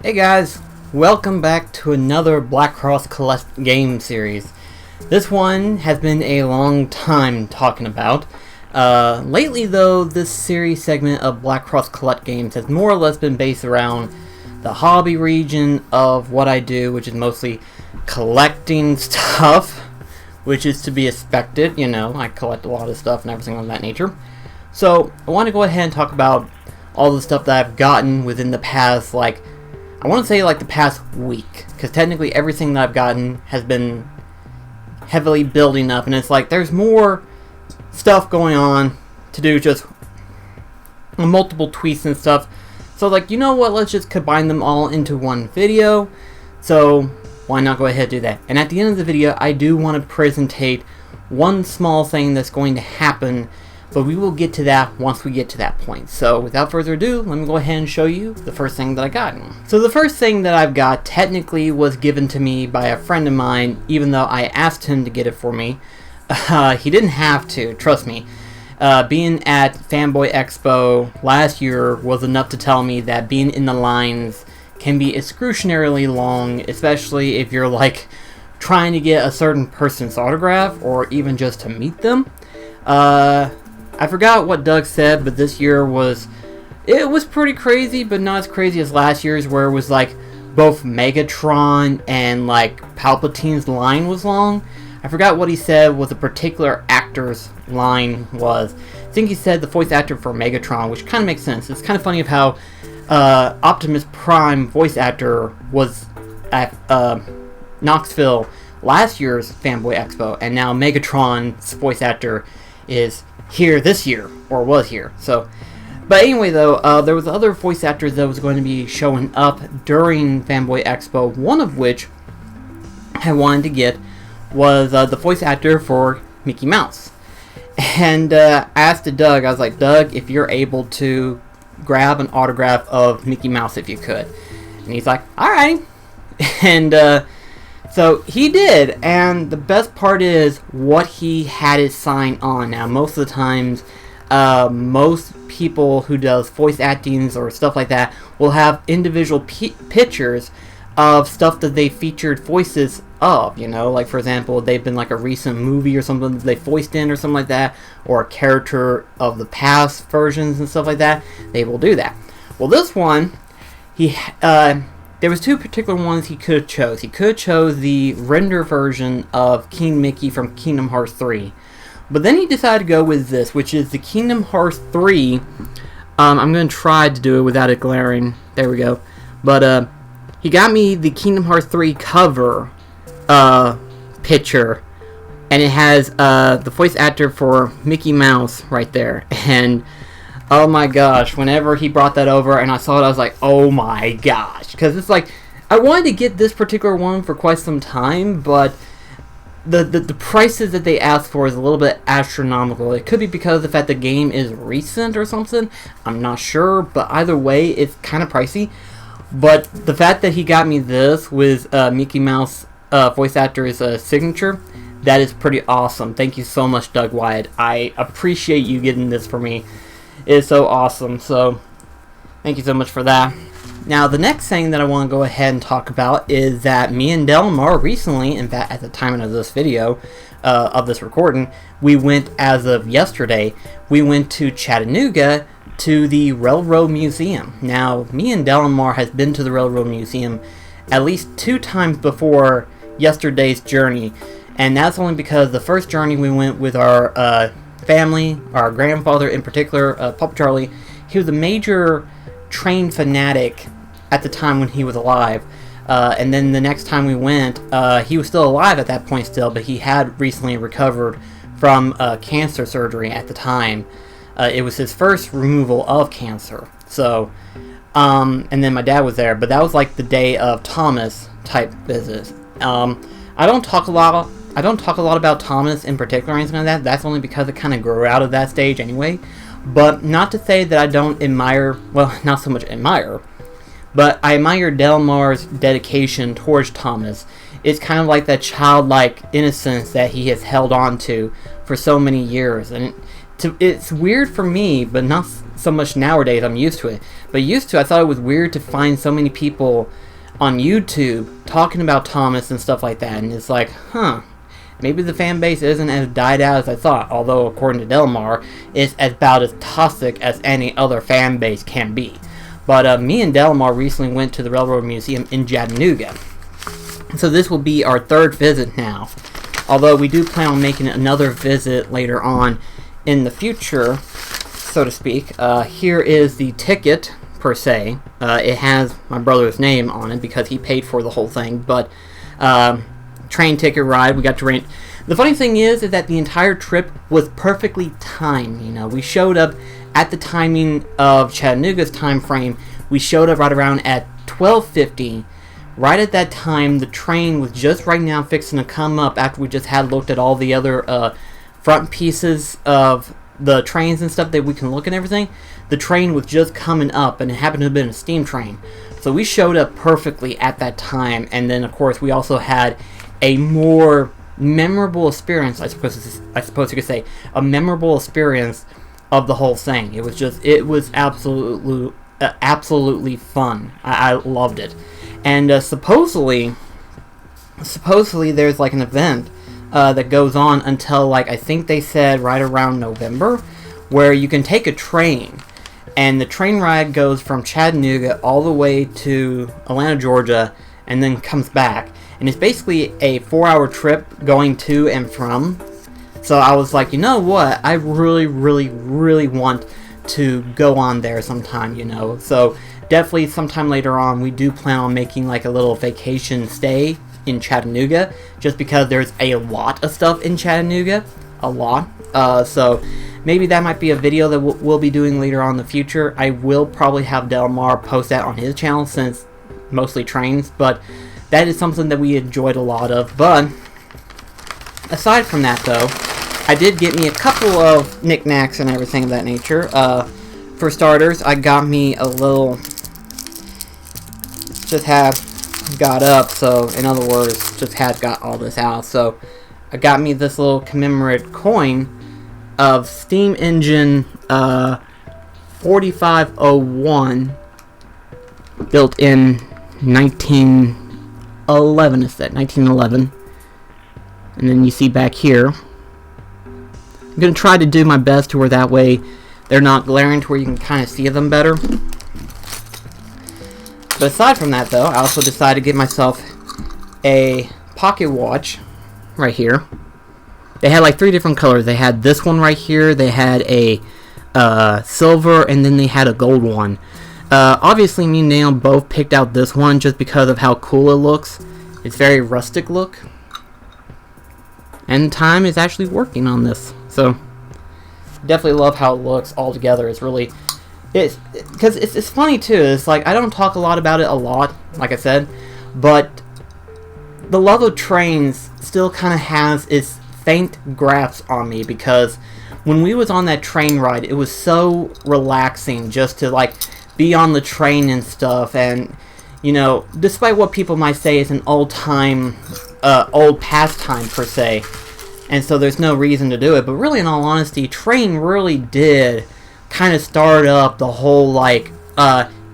Hey guys, welcome back to another BlackCross Collect game series. This one has been a long time talking about. Lately though, this series segment of BlackCross Collect games has more or less been based around the hobby region of what I do, which is mostly collecting stuff, which is to be expected. You know, I collect a lot of stuff and everything of that nature. So I want to go ahead and talk about all the stuff that I've gotten within the past, I want to say the past week, because technically everything that I've gotten has been heavily building up, and it's like there's more stuff going on to do, just multiple tweets and stuff. So you know what, let's just combine them all into one video. So why not go ahead and do that? And at the end of the video, I do want to presentate one small thing that's going to happen, but we will get to that once we get to that point. So without further ado, let me go ahead and show you the first thing that I got. So the first thing that I've got technically was given to me by a friend of mine, even though I asked him to get it for me. He didn't have to, trust me. Being at Fanboy Expo last year was enough to tell me that being in the lines can be excruciatingly long, especially if you're trying to get a certain person's autograph or even just to meet them. I forgot what Doug said, but this year was pretty crazy, but not as crazy as last year's, where it was both Megatron and Palpatine's line was long. I forgot what he said was a particular actor's line was. I think he said the voice actor for Megatron, which kind of makes sense. It's kind of funny of how Optimus Prime voice actor was at Knoxville last year's Fanboy Expo, and now Megatron's voice actor is here this year, or was here. So, but anyway though, there was other voice actors that was going to be showing up during Fanboy Expo, one of which I wanted to get was the voice actor for Mickey Mouse. And I asked Doug, I was like, Doug, if you're able to grab an autograph of Mickey Mouse if you could. And he's like, alright. And so he did, and the best part is what he had his sign on. Now, most of the times, most people who does voice actings or stuff like that will have individual pictures of stuff that they featured voices of. You know, for example, they've been a recent movie or something that they voiced in or something like that, or a character of the past versions and stuff like that. They will do that. Well, this one, there was two particular ones he could have chose. He could have chose the render version of King Mickey from Kingdom Hearts 3. But then he decided to go with this, which is the Kingdom Hearts 3. I'm going to try to do it without it glaring. There we go. But he got me the Kingdom Hearts 3 cover picture. And it has the voice actor for Mickey Mouse right there. And oh my gosh, whenever he brought that over and I saw it, I was like, oh my gosh. Because it's I wanted to get this particular one for quite some time, but the prices that they asked for is a little bit astronomical. It could be because of the fact the game is recent or something. I'm not sure, but either way, it's kind of pricey. But the fact that he got me this with Mickey Mouse voice actor's signature, that is pretty awesome. Thank you so much, Doug Wyatt. I appreciate you getting this for me. It's so awesome, so thank you so much for that. Now, the next thing that I want to go ahead and talk about is that me and Delmar recently, in fact, at the time of this video, of this recording, we went, as of yesterday, we went to Chattanooga to the Railroad Museum. Now, me and Delmar has been to the Railroad Museum at least 2 times before yesterday's journey, and that's only because the first journey we went with our family, our grandfather in particular, Papa Charlie. He was a major train fanatic at the time when he was alive, and then the next time we went, he was still alive at that point still, but he had recently recovered from cancer surgery at the time. It was his first removal of cancer. So and then my dad was there, but that was the day of Thomas type visits. I don't talk a lot about Thomas in particular or anything like that. That's only because it kind of grew out of that stage anyway. But not to say that I don't admire, well, not so much admire, but I admire Delmar's dedication towards Thomas. It's kind of that childlike innocence that he has held on to for so many years. And it's weird for me, but not so much nowadays. I'm used to it. But used to, I thought it was weird to find so many people on YouTube talking about Thomas and stuff like that. And it's like, maybe the fan base isn't as died out as I thought. Although, according to Delmar, it's about as toxic as any other fan base can be. But me and Delmar recently went to the Railroad Museum in Chattanooga. So this will be our third visit now. Although we do plan on making another visit later on in the future, so to speak. Here is the ticket, per se. It has my brother's name on it because he paid for the whole thing. But train ticket ride, we got to rent. The funny thing is that the entire trip was perfectly timed. You know, we showed up at the timing of Chattanooga's time frame. We showed up right around at 12:50. Right at that time, the train was just right now fixing to come up after we just had looked at all the other front pieces of the trains and stuff that we can look at and everything. The train was just coming up, and it happened to have been a steam train. So we showed up perfectly at that time, and then of course we also had a more memorable experience, I suppose you could say, a memorable experience of the whole thing. It was absolutely fun. I loved it. And supposedly there's like an event that goes on until, like, I think they said right around November, where you can take a train, and the train ride goes from Chattanooga all the way to Atlanta, Georgia, and then comes back. And it's basically a 4-hour trip going to and from. So I was like, you know what? I really, really, really want to go on there sometime, you know. So definitely sometime later on, we do plan on making like a little vacation stay in Chattanooga, just because there's a lot of stuff in Chattanooga. A lot. So maybe that might be a video that we'll be doing later on in the future. I will probably have Delmar post that on his channel, since mostly trains, but that is something that we enjoyed a lot of. But aside from that, though, I did get me a couple of knickknacks and everything of that nature. For starters, I got me a little, just had got up, so in other words, just had got all this out. So I got me this little commemorative coin of steam engine 4501, built in 1911, is that 1911? And then you see back here, I'm going to try to do my best to where that way they're not glaring, to where you can kind of see them better. But aside from that, though, I also decided to get myself a pocket watch right here. They had like 3 different colors. They had this one right here, they had a silver, and then they had a gold one. Obviously, me and Neil both picked out this one just because of how cool it looks. It's very rustic look. And Time is actually working on this. So, definitely love how it looks all together. It's really, because it's funny too. It's like, I don't talk a lot about it a lot, like I said, but the love of trains still kind of has its faint grasp on me, because when we was on that train ride, it was so relaxing just to like be on the train and stuff. And you know, despite what people might say is an old pastime per se, and so there's no reason to do it, but really, in all honesty, train really did kind of start up the whole like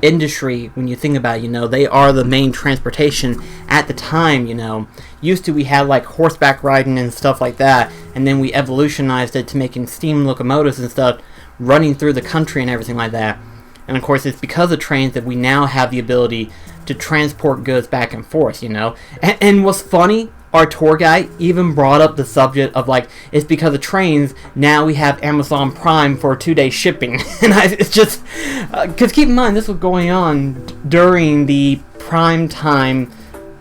industry. When you think about it, you know, they are the main transportation at the time. You know, used to we had like horseback riding and stuff like that, and then we evolutionized it to making steam locomotives and stuff running through the country and everything like that. And of course, it's because of trains that we now have the ability to transport goods back and forth, you know. And what's funny, our tour guide even brought up the subject of like, it's because of trains, now we have Amazon Prime for 2-day shipping. And it's just, because keep in mind, this was going on during the Prime Time,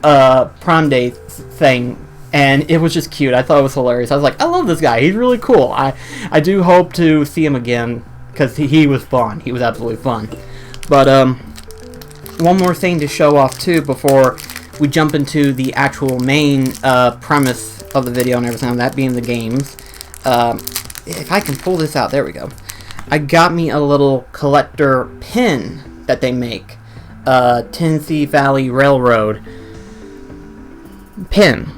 Prime Day thing. And it was just cute. I thought it was hilarious. I was like, I love this guy. He's really cool. I do hope to see him again, because he was fun. He was absolutely fun. But, one more thing to show off, too, before we jump into the actual main premise of the video and everything, that being the games. If I can pull this out, there we go. I got me a little collector pin that they make. Tennessee Valley Railroad pin.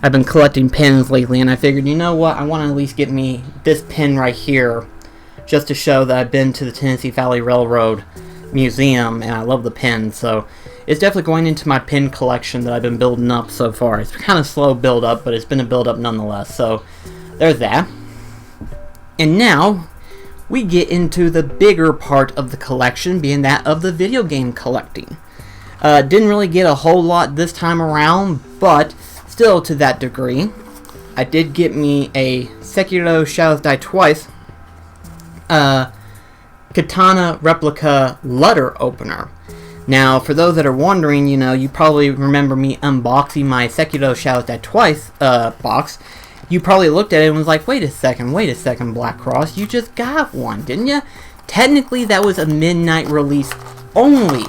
I've been collecting pins lately, and I figured, you know what, I want to at least get me this pin right here, just to show that I've been to the Tennessee Valley Railroad Museum, and I love the pins. So it's definitely going into my pin collection that I've been building up so far. It's kind of slow build up, but it's been a build up nonetheless. So there's that. And now we get into the bigger part of the collection, being that of the video game collecting. Didn't really get a whole lot this time around, but still to that degree. I did get me a Sekiro Shadows Die Twice katana replica letter opener. Now, for those that are wondering, you know, you probably remember me unboxing my Sekiro Shadows Die Twice box. You probably looked at it and was like, wait a second, BlackCross, you just got one, didn't you? Technically, that was a midnight release only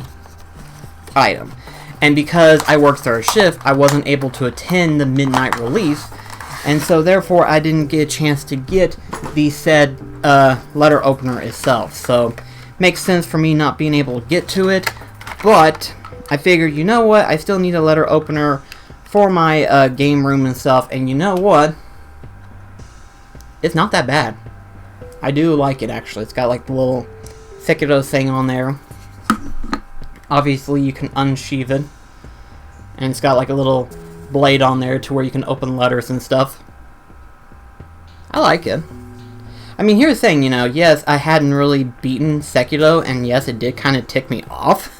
item. And because I worked third shift, I wasn't able to attend the midnight release. And so, therefore, I didn't get a chance to get the said letter opener itself. So, makes sense for me not being able to get to it. But, I figured, you know what? I still need a letter opener for my game room and stuff. And you know what? It's not that bad. I do like it, actually. It's got like the little Sekiro thing on there. Obviously, you can unsheath it. And it's got like a little blade on there to where you can open letters and stuff. I like it. I mean, here's the thing, you know, yes, I hadn't really beaten Sekiro, and yes, it did kind of tick me off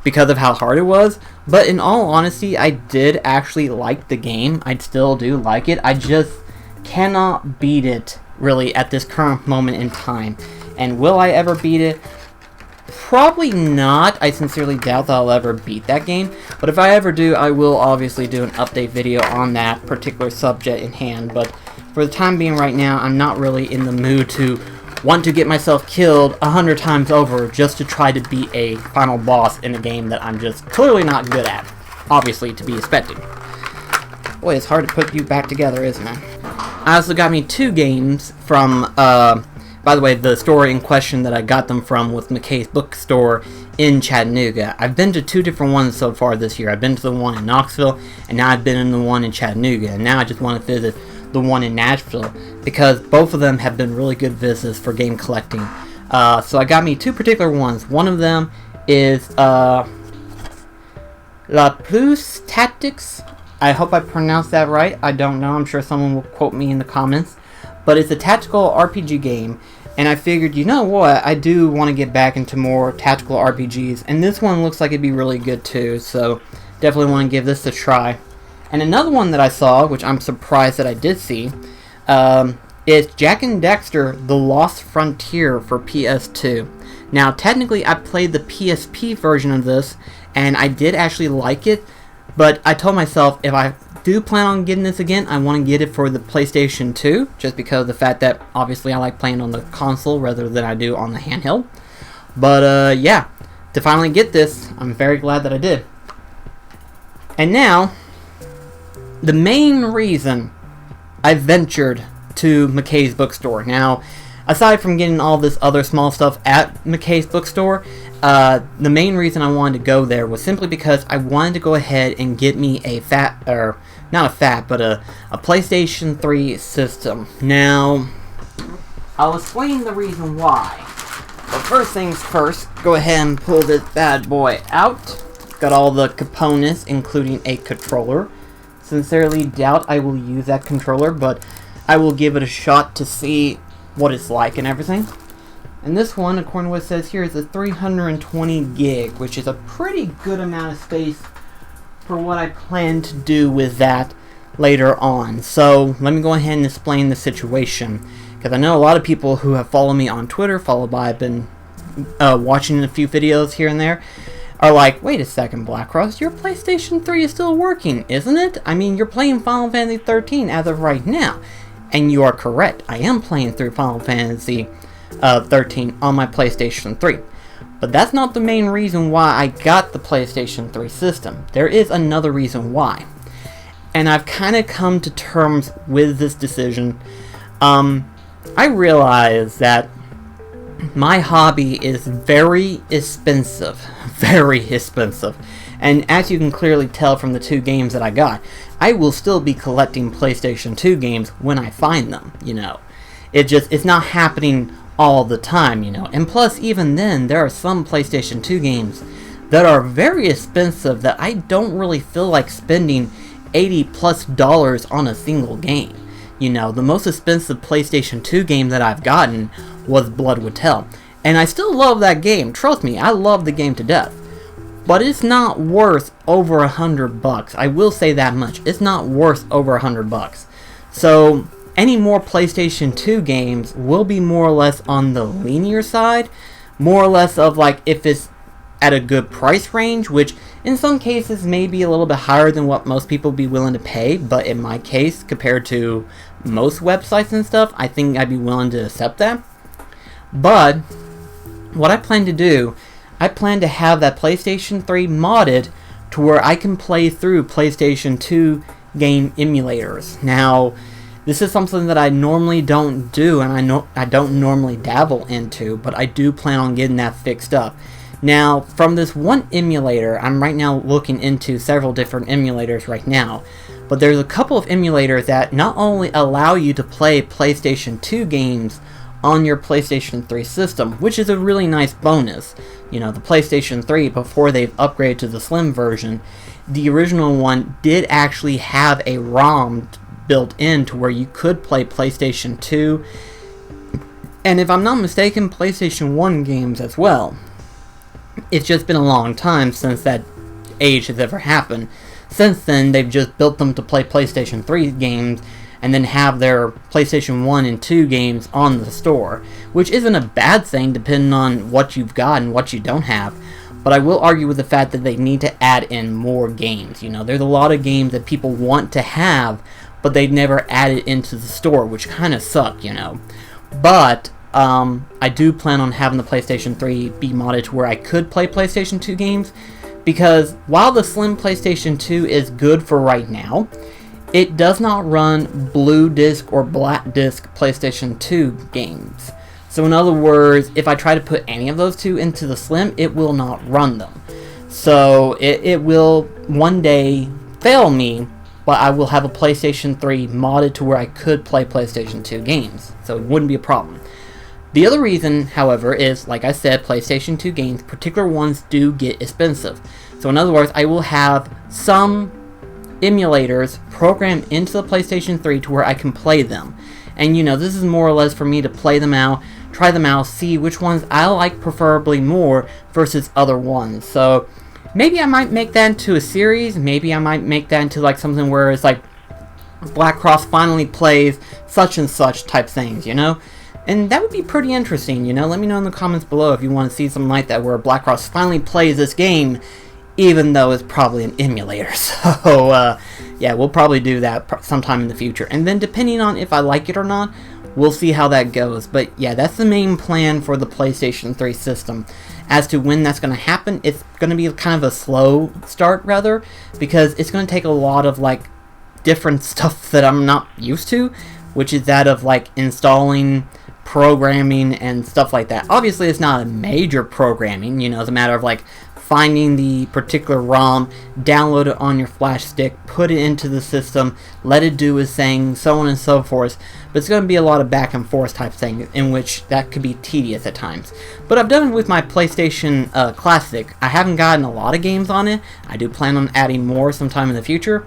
because of how hard it was, but in all honesty, I did actually like the game. I still do like it. I just cannot beat it, really, at this current moment in time. And will I ever beat it? Probably not. I sincerely doubt that I'll ever beat that game, but if I ever do, I will obviously do an update video on that particular subject in hand. But for the time being right now, I'm not really in the mood to want to get myself killed 100 times over just to try to beat a final boss in a game that I'm just clearly not good at, obviously, to be expected. Boy, it's hard to put you back together, isn't it? I also got me 2 games from, by the way, the store in question that I got them from was McKay's Bookstore in Chattanooga. I've been to 2 different ones so far this year. I've been to the one in Knoxville, and now I've been in the one in Chattanooga, and now I just want to visit the one in Nashville, because both of them have been really good visits for game collecting. So I got me 2 particular ones. One of them is La Plus Tactics. I hope I pronounced that right. I don't know. I'm sure someone will quote me in the comments. But it's a tactical RPG game, and I figured, you know what, I do want to get back into more tactical RPGs, and this one looks like it'd be really good too, so definitely want to give this a try. And another one that I saw, which I'm surprised that I did see, is Jak and Daxter: The Lost Frontier for PS2. Now, technically, I played the PSP version of this, and I did actually like it, but I told myself if I do plan on getting this again, I want to get it for the PlayStation 2, just because of the fact that, obviously, I like playing on the console rather than I do on the handheld. But, yeah, to finally get this, I'm very glad that I did. And now, the main reason I ventured to McKay's Bookstore. Now, aside from getting all this other small stuff at McKay's Bookstore, the main reason I wanted to go there was simply because I wanted to go ahead and get me a PlayStation 3 System. Now, I'll explain the reason why. But first things first, go ahead and pull this bad boy out. Got all the components, including a controller. Sincerely doubt I will use that controller, but I will give it a shot to see what it's like and everything. And this one, according to what it says here, is a 320 gig, which is a pretty good amount of space for what I plan to do with that later on. So let me go ahead and explain the situation, because I know a lot of people who have followed me on Twitter, I've been watching a few videos here and there, are like, wait a second, BlackCross, your PlayStation 3 is still working, isn't it? I mean, you're playing Final Fantasy 13 as of right now. And you are correct. I am playing through Final Fantasy 13 on my PlayStation 3. But that's not the main reason why I got the PlayStation 3 system. There is another reason why. And I've kind of come to terms with this decision. I realize that my hobby is very expensive. Very expensive. And as you can clearly tell from the 2 games that I got, I will still be collecting PlayStation 2 games when I find them, you know. It's not happening all the time, you know. And plus, even then, there are some PlayStation 2 games that are very expensive that I don't really feel like spending $80+ on a single game. You know, the most expensive PlayStation 2 game that I've gotten was Blood Would Tell. And I still love that game. Trust me, I love the game to death. But it's not worth over $100. I will say that much. It's not worth over $100. So any more PlayStation 2 games will be more or less on the linear side. More or less of like if it's at a good price range, which in some cases may be a little bit higher than what most people be willing to pay. But in my case, compared to most websites and stuff, I think I'd be willing to accept that. But what I plan to do, I plan to have that PlayStation 3 modded to where I can play through PlayStation 2 game emulators. Now, this is something that I normally don't do, and I don't normally dabble into, but I do plan on getting that fixed up. Now, from this one emulator, I'm right now looking into several different emulators right now, but there's a couple of emulators that not only allow you to play PlayStation 2 games on your PlayStation 3 system, which is a really nice bonus. You know, the PlayStation 3, before they've upgraded to the Slim version, the original one did actually have a ROM built in to where you could play PlayStation 2, and if I'm not mistaken, PlayStation 1 games as well. It's just been a long time since that age has ever happened. Since then, they've just built them to play PlayStation 3 games and then have their PlayStation 1 and 2 games on the store, which isn't a bad thing depending on what you've got and what you don't have. But I will argue with the fact that they need to add in more games. You know, there's a lot of games that people want to have, but they never add it into the store, which kind of suck, you know. But I do plan on having the PlayStation 3 be modded to where I could play PlayStation 2 games, because while the Slim PlayStation 2 is good for right now, it does not run blue disc or black disc PlayStation 2 games. So in other words, if I try to put any of those two into the Slim, it will not run them. So it will one day fail me, but I will have a PlayStation 3 modded to where I could play PlayStation 2 games. So it wouldn't be a problem. The other reason, however, is, like I said, PlayStation 2 games, particular ones do get expensive. So in other words, I will have some emulators programmed into the PlayStation 3 to where I can play them. And you know, this is more or less for me to play them out, try them out, see which ones I like preferably more versus other ones. So maybe I might make that into a series, maybe I might make that into like something where it's like BlackCross finally plays such and such type things, you know? And that would be pretty interesting, you know? Let me know in the comments below if you want to see something like that where BlackCross finally plays this game, even though it's probably an emulator. So, yeah, we'll probably do that sometime in the future. And then depending on if I like it or not, we'll see how that goes. But yeah, that's the main plan for the PlayStation 3 system. As to when that's going to happen, it's going to be kind of a slow start, rather, because it's going to take a lot of, like, different stuff that I'm not used to, which is that of, like, installing programming and stuff like that. Obviously, it's not a major programming, you know, it's a matter of, like, finding the particular ROM, download it on your flash stick, put it into the system, let it do its thing, so on and so forth. But it's going to be a lot of back and forth type thing, in which that could be tedious at times. But I've done it with my PlayStation Classic. I haven't gotten a lot of games on it. I do plan on adding more sometime in the future,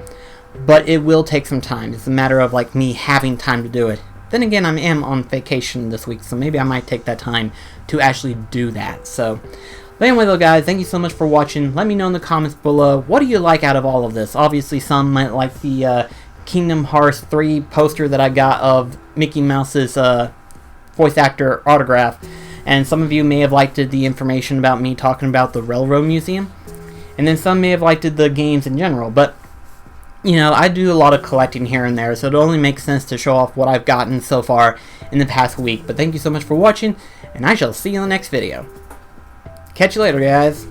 but it will take some time. It's a matter of like me having time to do it. Then again, I am on vacation this week, so maybe I might take that time to actually do that. So, but anyway though guys, thank you so much for watching. Let me know in the comments below, what do you like out of all of this? Obviously some might like the Kingdom Hearts 3 poster that I got of Mickey Mouse's voice actor autograph. And some of you may have liked the information about me talking about the Railroad Museum. And then some may have liked the games in general. But, you know, I do a lot of collecting here and there, so it only makes sense to show off what I've gotten so far in the past week. But thank you so much for watching, and I shall see you in the next video. Catch you later, guys.